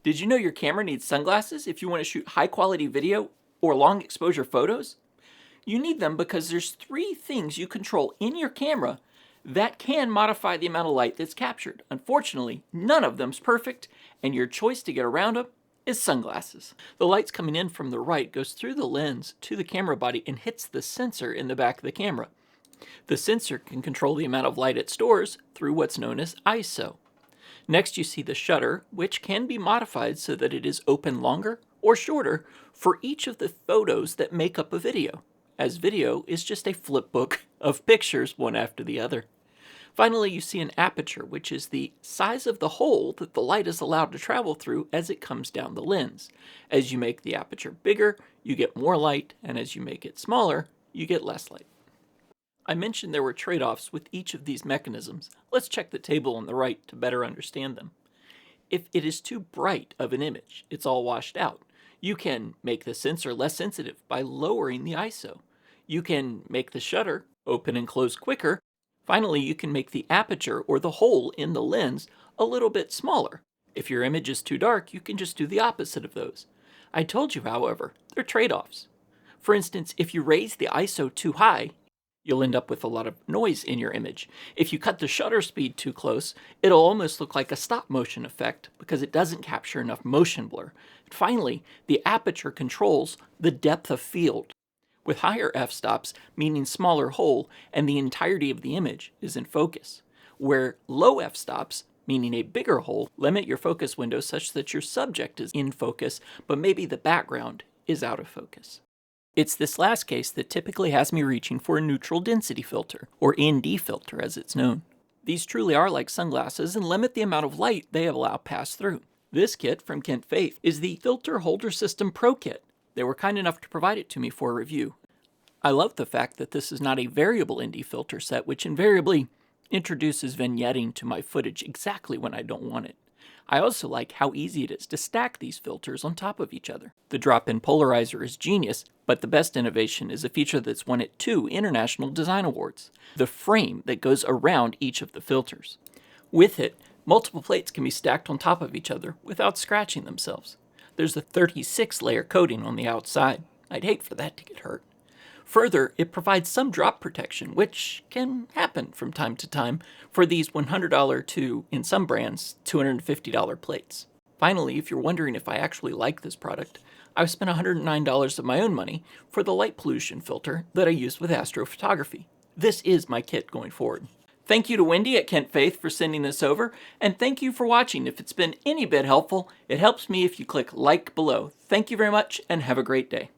Did you know your camera needs sunglasses if you want to shoot high quality video or long exposure photos? You need them because there's 3 things you control in your camera that can modify the amount of light that's captured. Unfortunately, none of them's perfect, and your choice to get around them is sunglasses. The light's coming in from the right goes through the lens to the camera body and hits the sensor in the back of the camera. The sensor can control the amount of light it stores through what's known as ISO. Next, you see the shutter, which can be modified so that it is open longer or shorter for each of the photos that make up a video, as video is just a flip book of pictures one after the other. Finally, you see an aperture, which is the size of the hole that the light is allowed to travel through as it comes down the lens. As you make the aperture bigger, you get more light, and as you make it smaller, you get less light. I mentioned there were trade-offs with each of these mechanisms. Let's check the table on the right to better understand them. If it is too bright of an image, it's all washed out. You can make the sensor less sensitive by lowering the ISO. You can make the shutter open and close quicker. Finally, you can make the aperture or the hole in the lens a little bit smaller. If your image is too dark, you can just do the opposite of those. I told you, however, they're trade-offs. For instance, if you raise the ISO too high, you'll end up with a lot of noise in your image. If you cut the shutter speed too close, it'll almost look like a stop motion effect because it doesn't capture enough motion blur. And finally, the aperture controls the depth of field, with higher f-stops meaning smaller hole and the entirety of the image is in focus, where low f-stops, meaning a bigger hole, limit your focus window such that your subject is in focus, but maybe the background is out of focus. It's this last case that typically has me reaching for a neutral density filter, or ND filter as it's known. These truly are like sunglasses and limit the amount of light they allow pass through. This kit from Kent Faith is the Filter Holder System Pro Kit. They were kind enough to provide it to me for a review. I love the fact that this is not a variable ND filter set, which invariably introduces vignetting to my footage exactly when I don't want it. I also like how easy it is to stack these filters on top of each other. The drop-in polarizer is genius, but the best innovation is a feature that's won at 2 International Design Awards: the frame that goes around each of the filters. With it, multiple plates can be stacked on top of each other without scratching themselves. There's a 36-layer coating on the outside. I'd hate for that to get hurt. Further, it provides some drop protection, which can happen from time to time for these $100 to, in some brands, $250 plates. Finally, if you're wondering if I actually like this product, I've spent $109 of my own money for the light pollution filter that I use with astrophotography. This is my kit going forward. Thank you to Wendy at Kent Faith for sending this over, and thank you for watching. If it's been any bit helpful, it helps me if you click like below. Thank you very much, and have a great day.